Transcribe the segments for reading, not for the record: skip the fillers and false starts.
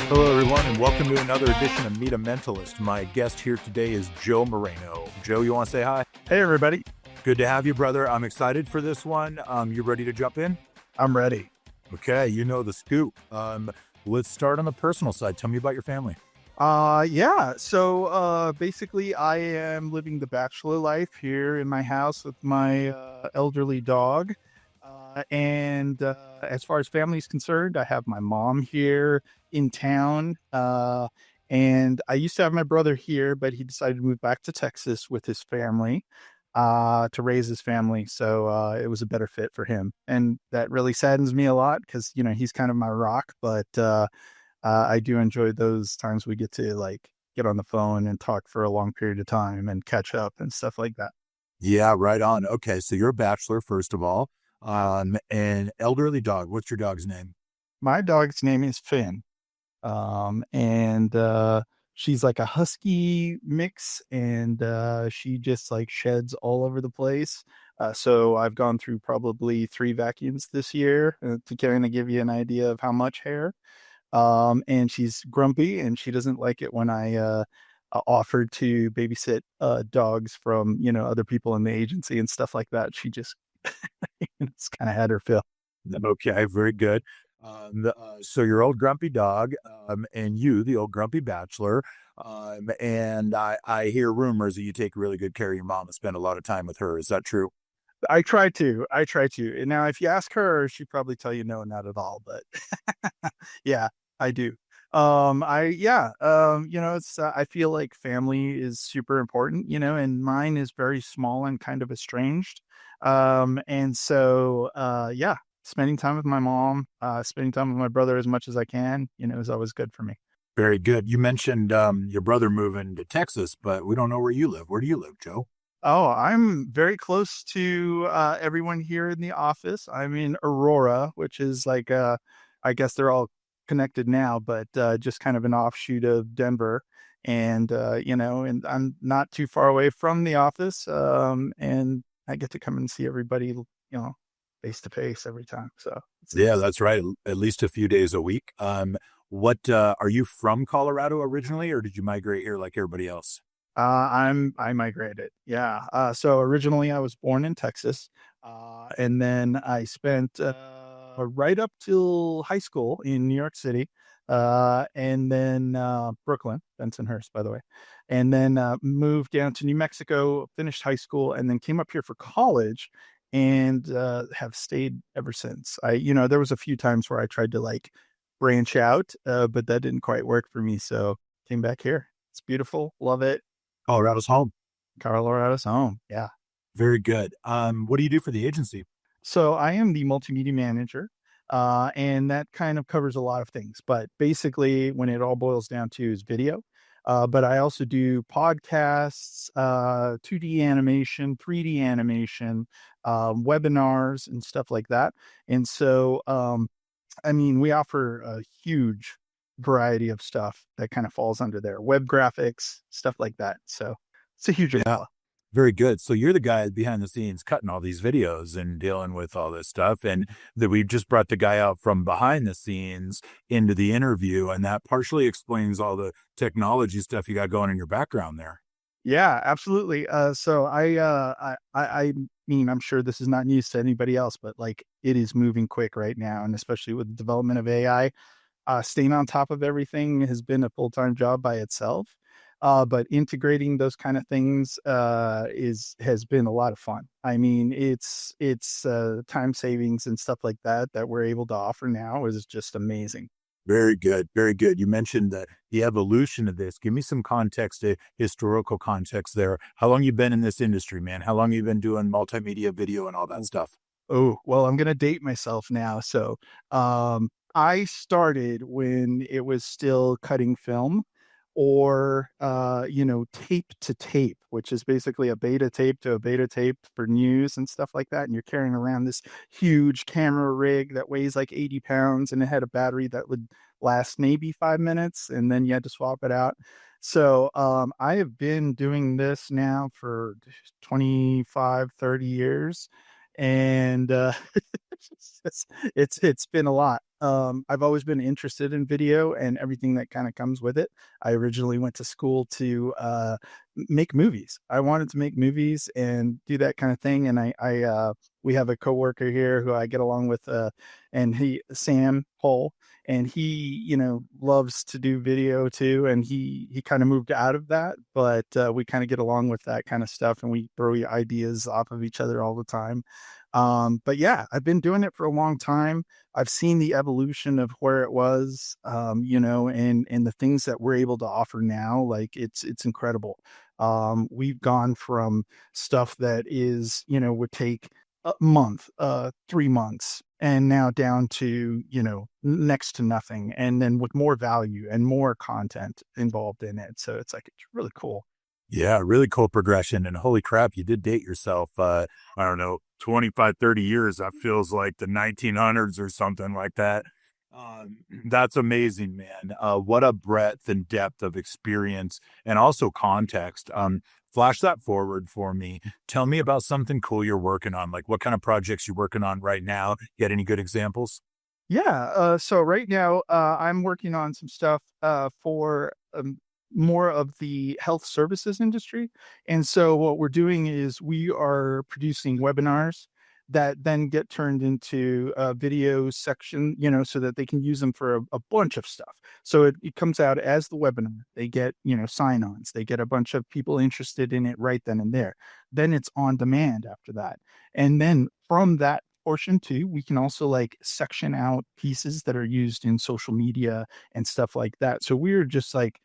Hello, everyone, and welcome to another edition of Meet a Mentalist. My guest here today is Joe Moreno. Joe, you want to say hi? Hey, everybody. Good to have you, brother. I'm excited for this one. You ready to jump in? I'm ready. Okay, you know the scoop. Let's start on the personal side. Tell me about your family. Basically, I am living the bachelor life here in my house with my elderly dog. As far as family is concerned, I have my mom here in town. And I used to have my brother here, but he decided to move back to Texas with his family to raise his family. So it was a better fit for him. And that really saddens me a lot because, he's kind of my rock. But I do enjoy those times we get to get on the phone and talk for a long period of time and catch up and stuff like that. Yeah, right on. Okay, so you're a bachelor, first of all. An elderly dog. What's your dog's name? My dog's name is Finn. And she's like a husky mix, and she just like sheds all over the place. So I've gone through probably 3 vacuums this year to kind of give you an idea of how much hair. And she's grumpy, and she doesn't like it when I offer to babysit dogs from other people in the agency and stuff like that. She just it's kind of had her fill. Okay, very good. So your old grumpy dog, and you, the old grumpy bachelor, and I hear rumors that you take really good care of your mom and spend a lot of time with her. Is that true? I try to. And now if you ask her, she'd probably tell you no, not at all. But yeah, I do. It's I feel like family is super important, and mine is very small and kind of estranged. Yeah, spending time with my mom, spending time with my brother as much as I can, is always good for me. Very good. You mentioned your brother moving to Texas, but we don't know where you live. Where do you live, Joe? Oh, I'm very close to everyone here in the office. I'm in Aurora, which is I guess they're all connected now, but just kind of an offshoot of Denver. And I'm not too far away from the office. And I get to come and see everybody, face to face every time. So it's Yeah, nice. that's right. At least a few days a week. What are you from Colorado originally, or did you migrate here like everybody else? I migrated. Yeah. So originally I was born in Texas, and then I spent right up till high school in New York City, and then Brooklyn, Bensonhurst, by the way, and then moved down to New Mexico, finished high school, and then came up here for college, and have stayed ever since. There was a few times where I tried to branch out, but that didn't quite work for me, so came back here. It's beautiful, love it. Colorado's home. Colorado's home. Yeah. Very good. What do you do for the agency? So I am the multimedia manager, and that kind of covers a lot of things. But basically, when it all boils down to is video. But I also do podcasts, 2D animation, 3D animation, webinars, and stuff like that. And so, we offer a huge variety of stuff that kind of falls under there, web graphics, stuff like that. So it's a huge Yeah. umbrella. Very good. So you're the guy behind the scenes cutting all these videos and dealing with all this stuff. And that we just brought the guy out from behind the scenes into the interview. And that partially explains all the technology stuff you got going in your background there. Yeah, absolutely. I mean, I'm sure this is not news to anybody else, but it is moving quick right now, and especially with the development of AI, staying on top of everything has been a full-time job by itself. But integrating those kind of things has been a lot of fun. I mean, it's time savings and stuff like that we're able to offer now is just amazing. Very good. Very good. You mentioned the evolution of this. Give me some context, historical context there. How long you been in this industry, man? How long you been doing multimedia video and all that stuff? Oh, well, I'm gonna date myself now. So, I started when it was still cutting film or, tape to tape, which is basically a beta tape to a beta tape for news and stuff like that. And you're carrying around this huge camera rig that weighs like 80 pounds, and it had a battery that would last maybe 5 minutes, and then you had to swap it out. So, I have been doing this now for 25, 30 years, and it's it's been a lot. I've always been interested in video and everything that kind of comes with it. I originally went to school to make movies. I wanted to make movies and do that kind of thing. And we have a coworker here who I get along with, and Sam Hull, and he, loves to do video too. And he kind of moved out of that, but we kind of get along with that kind of stuff, and we throw ideas off of each other all the time. But yeah, I've been doing it for a long time. I've seen the evolution of where it was, and the things that we're able to offer now. Like it's incredible. We've gone from stuff that would take a month, 3 months, and now down to, next to nothing. And then with more value and more content involved in it. So it's really cool. Yeah, really cool progression. And holy crap, you did date yourself. I don't know, 25, 30 years. That feels like the 1900s or something like that. That's amazing, man. What a breadth and depth of experience and also context. Flash that forward for me. Tell me about something cool you're working on. Like what kind of projects you're working on right now? Get any good examples? Yeah. So right now, I'm working on some stuff for more of the health services industry. And so what we're doing is we are producing webinars that then get turned into a video section, so that they can use them for a bunch of stuff. So it comes out as the webinar. They get, sign-ons. They get a bunch of people interested in it right then and there. Then it's on demand after that. And then from that portion too, we can also like section out pieces that are used in social media and stuff like that. So we're just like,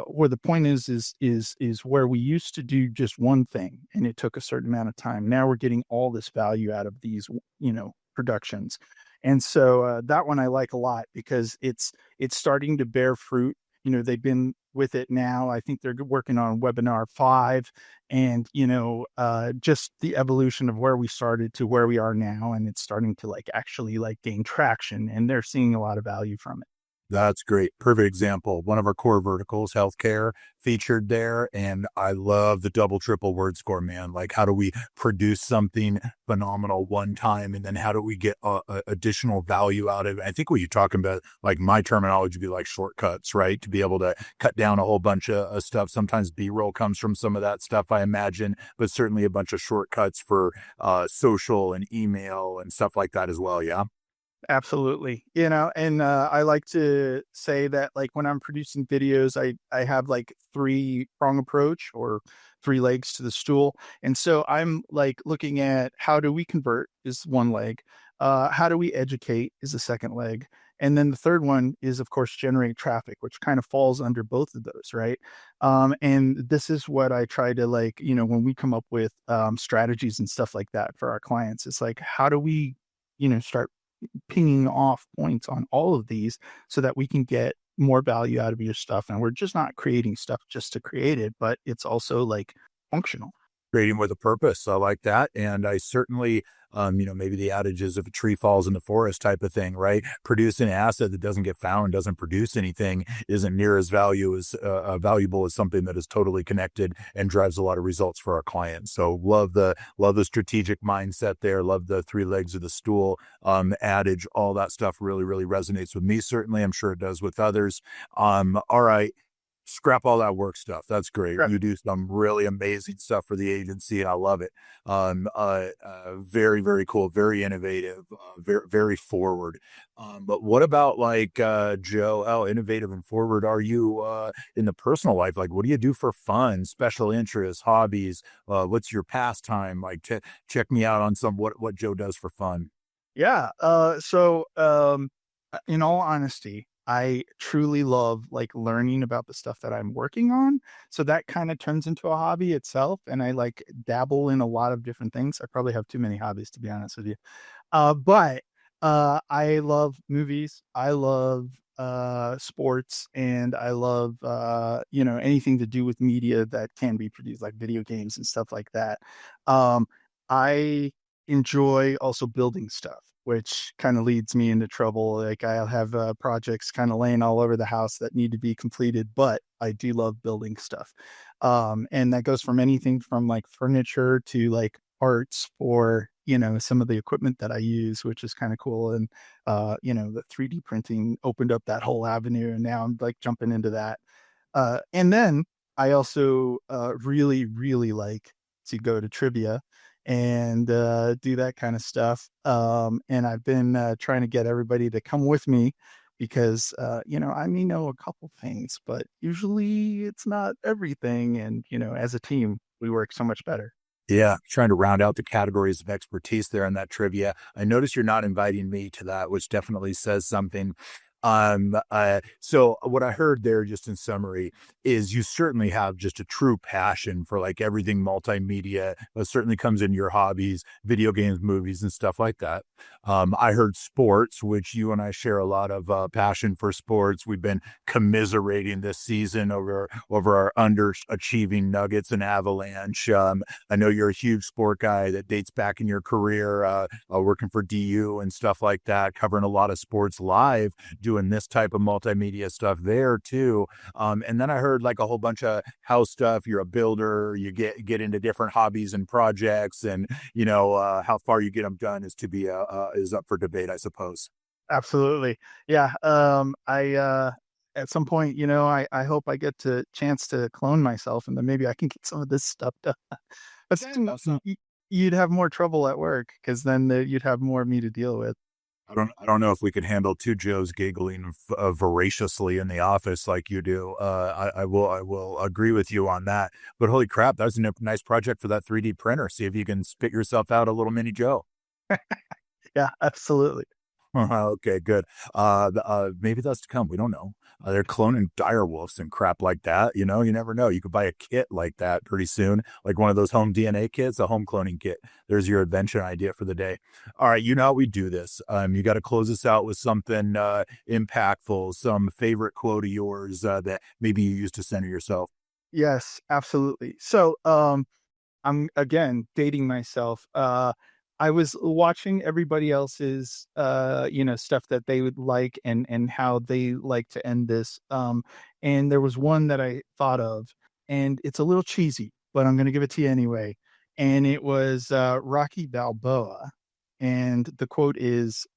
where the point is where we used to do just one thing and it took a certain amount of time. Now we're getting all this value out of these, productions. And so that one I like a lot because it's starting to bear fruit. They've been with it now. I think they're working on webinar 5, and just the evolution of where we started to where we are now, and it's starting to like actually like gain traction, and they're seeing a lot of value from it. That's great. Perfect example. One of our core verticals, healthcare, featured there. And I love the double, triple word score, man. Like, how do we produce something phenomenal one time? And then how do we get additional value out of it? I think what you're talking about, like my terminology would be like shortcuts, right? To be able to cut down a whole bunch of stuff. Sometimes B-roll comes from some of that stuff, I imagine, but certainly a bunch of shortcuts for social and email and stuff like that as well. Yeah. Absolutely. And I like to say that like when I'm producing videos, I have like 3-prong approach or 3 legs to the stool. And so I'm like looking at how do we convert is one leg. How do we educate is the second leg. And then the third one is of course generate traffic, which kind of falls under both of those, right? And this is what I try to like, when we come up with strategies and stuff like that for our clients, it's like, how do we, start pinging off points on all of these so that we can get more value out of your stuff. And we're just not creating stuff just to create it, but it's also like functional. Creating with a purpose. I like that. And I certainly, maybe the adage is if a tree falls in the forest type of thing, right? Producing an asset that doesn't get found, doesn't produce anything, isn't near as valuable as something that is totally connected and drives a lot of results for our clients. So love the strategic mindset there. Love the 3 legs of the stool adage. All that stuff really, really resonates with me. Certainly, I'm sure it does with others. All right. Scrap all that work stuff. That's great. Correct. You do some really amazing stuff for the agency, and I love it. Very, very cool, very innovative, very, very forward. But what about like Joe? How innovative and forward are you in the personal life? Like, what do you do for fun, special interests, hobbies? What's your pastime? Like, check me out on some what Joe does for fun. Yeah. In all honesty, I truly love like learning about the stuff that I'm working on. So that kind of turns into a hobby itself. And I like dabble in a lot of different things. I probably have too many hobbies, to be honest with you. But I love movies. I love sports, and I love anything to do with media that can be produced, like video games and stuff like that. Um, I enjoy also building stuff, which kind of leads me into trouble. Like I'll have projects kind of laying all over the house that need to be completed, but I do love building stuff. And that goes from anything from like furniture to like arts for some of the equipment that I use, which is kind of cool. And, the 3D printing opened up that whole avenue. And now I'm like jumping into that. And then I also really, really like to go to trivia and do that kind of stuff. And I've been trying to get everybody to come with me because, I may know a couple things, but usually it's not everything. And, as a team, we work so much better. Yeah, trying to round out the categories of expertise there in that trivia. I notice you're not inviting me to that, which definitely says something. So what I heard there, just in summary, is you certainly have just a true passion for like everything multimedia. That certainly comes in your hobbies, video games, movies, and stuff like that. I heard sports, which you and I share a lot of passion for sports. We've been commiserating this season over our underachieving Nuggets and Avalanche. I know you're a huge sport guy that dates back in your career, working for DU and stuff like that, covering a lot of sports live, doing this type of multimedia stuff there too. And then I heard like a whole bunch of house stuff. You're a builder, you get into different hobbies and projects, and how far you get them done is up for debate, I suppose. Absolutely. Yeah. At some point, I hope I get to chance to clone myself and then maybe I can get some of this stuff done. But then Awesome. you'd have more trouble at work because then you'd have more of me to deal with. I don't know if we could handle two Joes giggling voraciously in the office like you do. I will agree with you on that. But holy crap, that was a nice project for that 3D printer. See if you can spit yourself out a little mini Joe. Yeah, absolutely. Okay, good. Maybe that's to come. We don't know. They're cloning dire wolves and crap like that. You never know. You could buy a kit like that pretty soon, like one of those home DNA kits, a home cloning kit. There's your invention idea for the day. All right, you know how we do this. You got to close us out with something impactful, some favorite quote of yours that maybe you used to center yourself. Yes, absolutely. So, I'm again dating myself. I was watching everybody else's stuff that they would like and how they like to end this. And there was one that I thought of, and it's a little cheesy, but I'm gonna give it to you anyway. And it was Rocky Balboa. And the quote is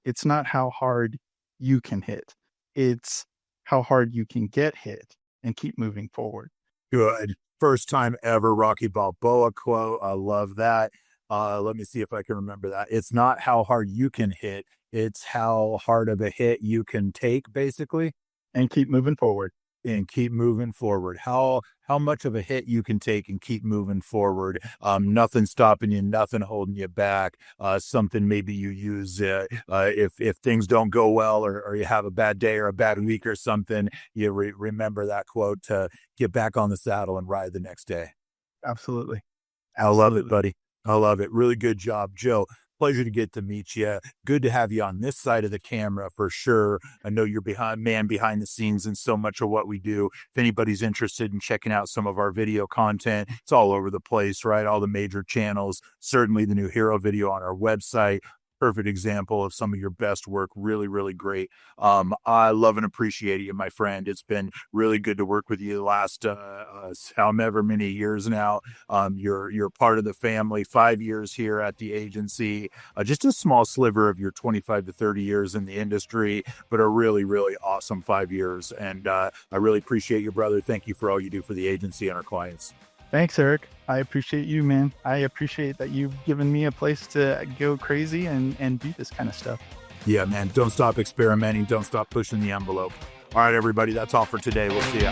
it's not how hard you can hit, it's how hard you can get hit and keep moving forward. Good. First time ever Rocky Balboa quote. I love that. Let me see if I can remember that. It's not how hard you can hit, it's how hard of a hit you can take, basically, And keep moving forward. and keep moving forward. How much of a hit you can take and keep moving forward. Nothing stopping you, nothing holding you back. Something maybe you use if things don't go well, or you have a bad day or a bad week or something. You remember that quote to get back on the saddle and ride the next day. Absolutely. I love it, Absolutely. buddy. I love it. Really good job, Joe. Pleasure to get to meet you. Good to have you on this side of the camera for sure. I know you're behind the scenes in so much of what we do. If anybody's interested in checking out some of our video content, it's all over the place, right? All the major channels, certainly the new hero video on our website. Perfect example of some of your best work. Really, really great. I love and appreciate you, my friend. It's been really good to work with you the last however many years now. You're part of the family. 5 years here at the agency, just a small sliver of your 25 to 30 years in the industry, but a really, really awesome 5 years. And I really appreciate you, brother. Thank you for all you do for the agency and our clients. Thanks, Eric. I appreciate you, man. I appreciate that you've given me a place to go crazy and do this kind of stuff. Yeah, man. Don't stop experimenting. Don't stop pushing the envelope. All right, everybody. That's all for today. We'll see ya.